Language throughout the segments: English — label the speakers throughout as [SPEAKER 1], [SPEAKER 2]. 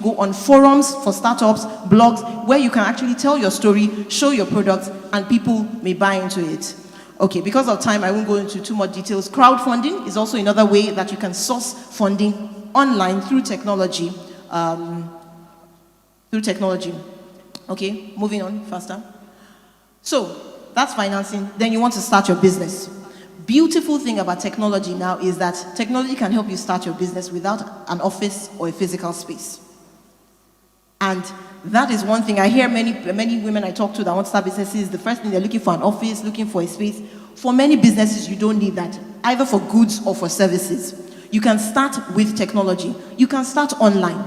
[SPEAKER 1] go on forums for startups, blogs, where you can actually tell your story, show your products, and people may buy into it. Okay, because of time, I won't go into too much details. Crowdfunding is also another way that you can source funding online through technology. Okay, moving on faster. So, that's financing. Then you want to start your business. Beautiful thing about technology now is that technology can help you start your business without an office or a physical space. And that is one thing. I hear many women I talk to that want to start businesses, the first thing they're looking for an office, looking for a space. For many businesses, you don't need that, either for goods or for services. You can start with technology. You can start online.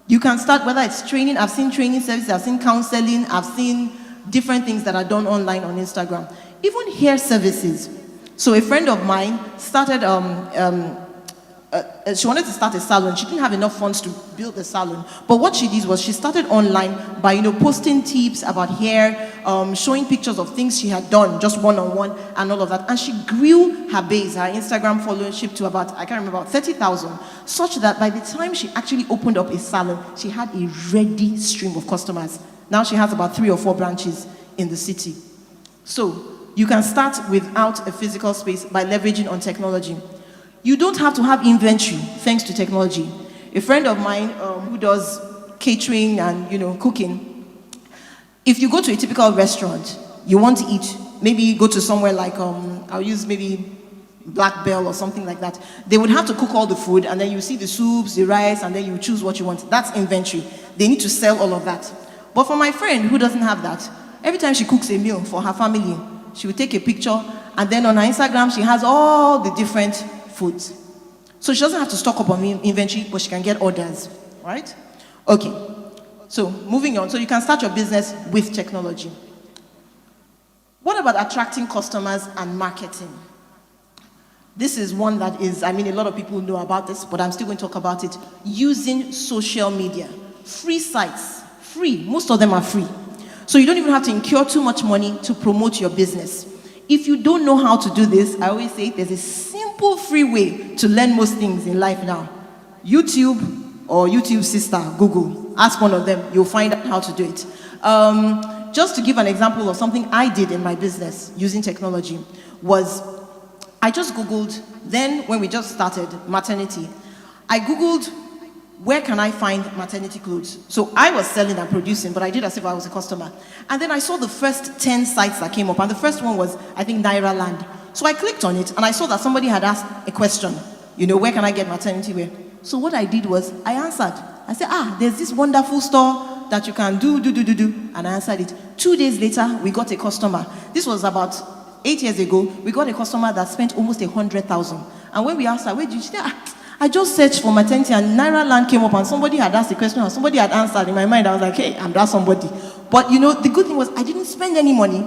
[SPEAKER 1] You can start, whether it's training, I've seen training services, I've seen counseling, I've seen different things that are done online on Instagram. Even hair services. So a friend of mine started, she wanted to start a salon. She didn't have enough funds to build a salon. But what she did was she started online by, posting tips about hair, showing pictures of things she had done, just one-on-one and all of that. And she grew her base, her Instagram followership to about, I can't remember, about 30,000, such that by the time she actually opened up a salon, she had a ready stream of customers. Now she has about 3 or 4 branches in the city. So you can start without a physical space by leveraging on technology. You don't have to have inventory thanks to technology. A friend of mine who does catering and cooking, if you go to a typical restaurant, you want to eat, maybe go to somewhere like, I'll use maybe Black Bell or something like that. They would have to cook all the food, and then you see the soups, the rice, and then you choose what you want. That's inventory. They need to sell all of that. But for my friend who doesn't have that, every time she cooks a meal for her family, she will take a picture, and then on her Instagram, she has all the different foods. So she doesn't have to stock up on inventory, but she can get orders, right? Okay, so moving on. So you can start your business with technology. What about attracting customers and marketing? This is one that is, a lot of people know about this, but I'm still going to talk about it. Using social media. Free sites, free. Most of them are free. So you don't even have to incur too much money to promote your business. If you don't know how to do this, I always say there's a simple, free way to learn most things in life now. YouTube or YouTube sister, Google. Ask one of them, you'll find out how to do it. Just to give an example of something I did in my business using technology was, I just Googled, then when we just started maternity, I Googled, where can I find maternity clothes? So I was selling and producing, but I did as if I was a customer. And then I saw the first 10 sites that came up, and the first one was, I think, Naira Land. So I clicked on it, and I saw that somebody had asked a question, where can I get maternity wear? So what I did was, I answered. I said, there's this wonderful store that you can do, and I answered it. 2 days later, we got a customer. This was about 8 years ago. We got a customer that spent almost 100,000. And when we asked her, where did you say? I just searched for maternity and Naira Land came up and somebody had asked a question and somebody had answered. In my mind, I was like, hey, I'm that somebody. But the good thing was I didn't spend any money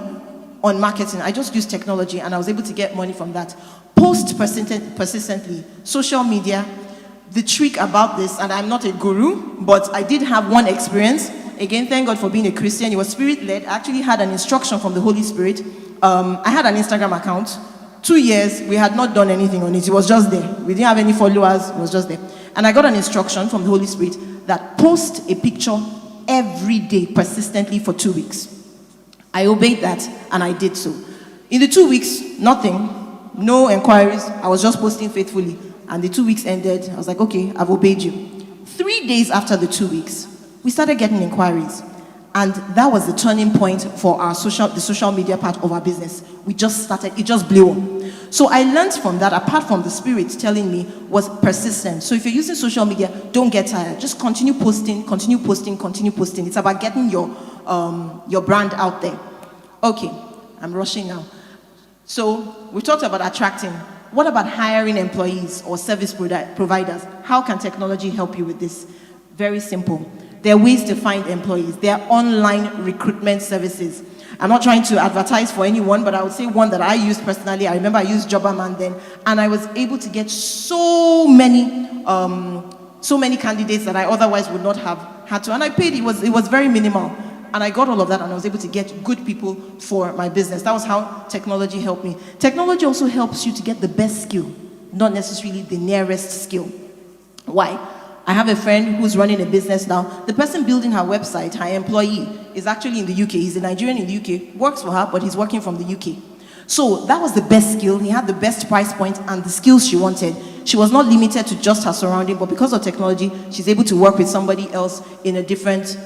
[SPEAKER 1] on marketing. I just used technology and I was able to get money from that. Post persistently. Social media. The trick about this, and I'm not a guru, but I did have one experience. Again, thank God for being a Christian. It was spirit-led. I actually had an instruction from the Holy Spirit. I had an Instagram account. 2 years, we had not done anything on it. It was just there. We didn't have any followers. It was just there. And I got an instruction from the Holy Spirit that post a picture every day, persistently for 2 weeks. I obeyed that, and I did so. In the 2 weeks, nothing. No inquiries. I was just posting faithfully. And the 2 weeks ended. I was like, okay, I've obeyed you. 3 days after the 2 weeks, we started getting inquiries. And that was the turning point for the social media part of our business. We just started, it just blew up. So I learned from that, apart from the Spirit telling me, was persistent. So if you're using social media, don't get tired. Just continue posting, continue posting, continue posting. It's about getting your brand out there. Okay, I'm rushing now. So we talked about attracting. What about hiring employees or service providers? How can technology help you with this? Very simple. There are ways to find employees. There are online recruitment services. I'm not trying to advertise for anyone, but I would say one that I used personally. I remember I used Jobberman then, and I was able to get so many candidates that I otherwise would not have had to. And I paid, it was very minimal. And I got all of that, and I was able to get good people for my business. That was how technology helped me. Technology also helps you to get the best skill, not necessarily the nearest skill. Why? I have a friend who's running a business now. The person building her website, her employee, is actually in the UK. He's a Nigerian in the UK, works for her, but he's working from the UK. So that was the best skill. He had the best price point and the skills she wanted. She was not limited to just her surrounding, but because of technology, she's able to work with somebody else in a different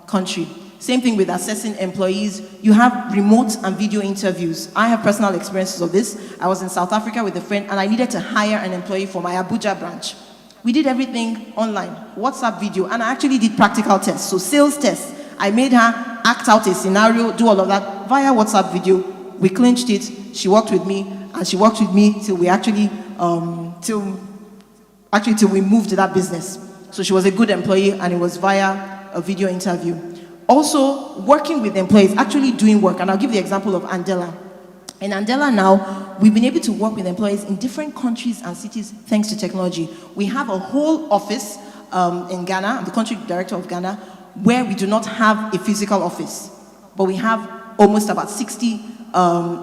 [SPEAKER 1] country. Same thing with assessing employees. You have remote and video interviews. I have personal experiences of this. I was in South Africa with a friend and I needed to hire an employee for my Abuja branch. We did everything online, WhatsApp video, and I actually did practical tests, so sales tests. I made her act out a scenario, do all of that via WhatsApp video. We clinched it. She worked with me, and she worked with me till we actually, till we moved to that business. So she was a good employee, and it was via a video interview. Also, working with employees, actually doing work, and I'll give the example of Andela. In Andela now, we've been able to work with employees in different countries and cities thanks to technology. We have a whole office in Ghana. I'm the country director of Ghana, where we do not have a physical office, but we have almost about 60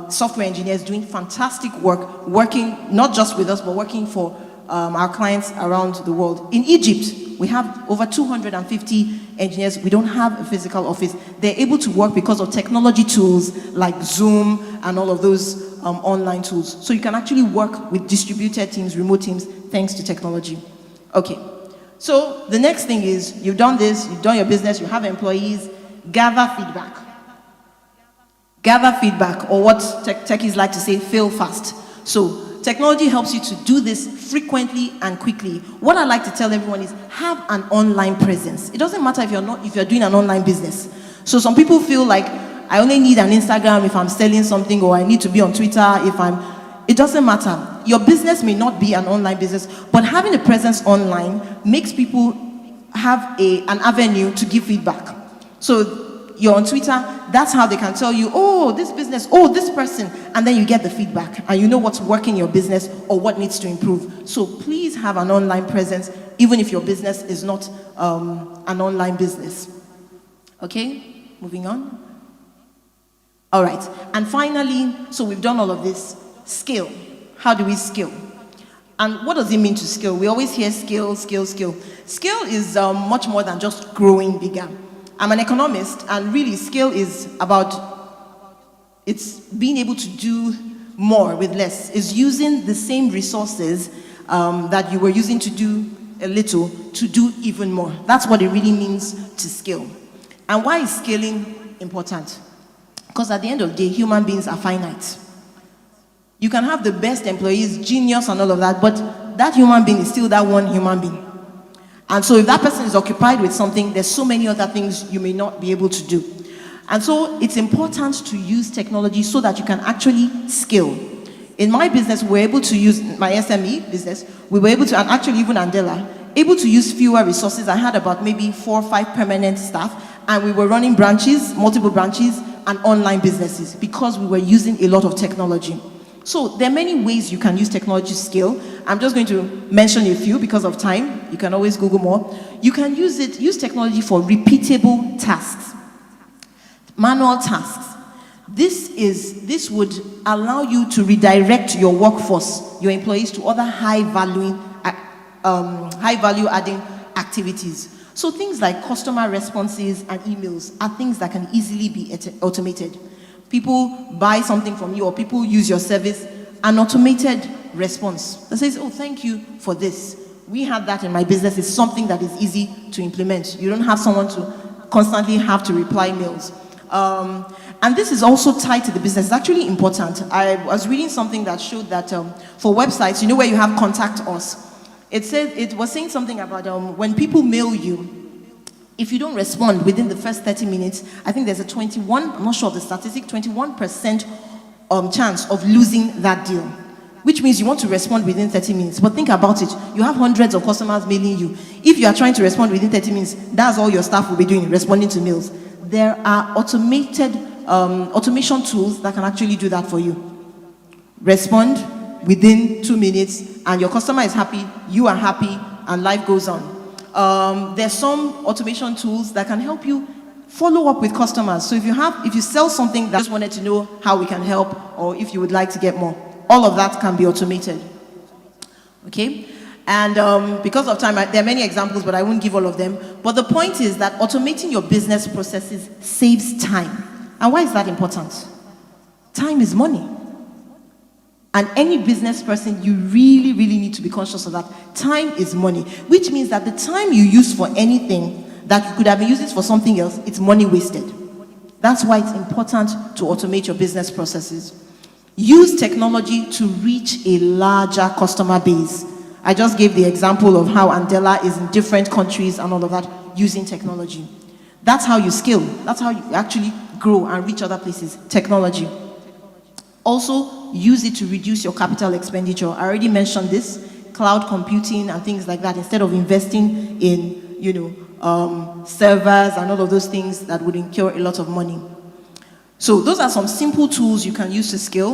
[SPEAKER 1] software engineers doing fantastic work, working not just with us, but working for our clients around the world. In Egypt, we have over 250 engineers. We don't have a physical office. They're able to work because of technology tools like Zoom and all of those online tools. So you can actually work with distributed teams, remote teams, thanks to technology. Okay, so the next thing is, you've done this, you've done your business, you have employees, gather feedback. Gather feedback, or what techies like to say, fail fast. So technology helps you to do this frequently and quickly. What I like to tell everyone is, have an online presence. It doesn't matter if you're doing an online business. So some people feel like, I only need an Instagram if I'm selling something, or I need to be on Twitter it doesn't matter. Your business may not be an online business, but having a presence online makes people have an avenue to give feedback. So you're on Twitter, that's how they can tell you, oh, this business, oh, this person, and then you get the feedback, and you know what's working in your business or what needs to improve. So please have an online presence, even if your business is not an online business. Okay, moving on. All right, and finally, so we've done all of this. Scale. How do we scale? And what does it mean to scale? We always hear scale, scale, scale. Scale is much more than just growing bigger. I'm an economist, and really scale is about, it's being able to do more with less. It's using the same resources that you were using to do a little to do even more. That's what it really means to scale. And why is scaling important? Because at the end of the day, human beings are finite. You can have the best employees, genius and all of that, but that human being is still that one human being. And so if that person is occupied with something, there's so many other things you may not be able to do. And so it's important to use technology so that you can actually scale. In my business, we're able to use, my SME business, we were able to, and actually even Andela, able to use fewer resources. I had about maybe 4 or 5 permanent staff, and we were running branches, multiple branches, and online businesses because we were using a lot of technology. So there are many ways you can use technology to scale. I'm just going to mention a few because of time. You can always Google more. You can use technology for repeatable tasks, manual tasks. This would allow you to redirect your workforce, your employees, to other high value adding activities. So things like customer responses and emails are things that can easily be automated. People buy something from you, or people use your service, an automated response that says, oh, thank you for this. We have that in my business. It's something that is easy to implement. You don't have someone to constantly have to reply mails. And this is also tied to the business. It's actually important. I was reading something that showed that for websites, you know where you have contact us. It was saying something about when people mail you, if you don't respond within the first 30 minutes, I think there's a 21, I'm not sure of the statistic, 21% chance of losing that deal. Which means you want to respond within 30 minutes. But think about it. You have hundreds of customers mailing you. If you are trying to respond within 30 minutes, that's all your staff will be doing, responding to mails. There are automation tools that can actually do that for you. Respond within 2 minutes, and your customer is happy, you are happy, and life goes on. There's some automation tools that can help you follow up with customers. So if you sell something that just wanted to know how we can help, or if you would like to get more, all of that can be automated. Okay? And because of time, there are many examples, but I won't give all of them. But the point is that automating your business processes saves time. And why is that important? Time is money. And any business person, you really, really need to be conscious of that. Time is money, which means that the time you use for anything that you could have been using for something else, it's money wasted. That's why it's important to automate your business processes. Use technology to reach a larger customer base. I just gave the example of how Andela is in different countries and all of that using technology. That's how you scale. That's how you actually grow and reach other places. Technology. Also, use it to reduce your capital expenditure. I already mentioned this, cloud computing and things like that, instead of investing in, servers and all of those things that would incur a lot of money. So those are some simple tools you can use to scale.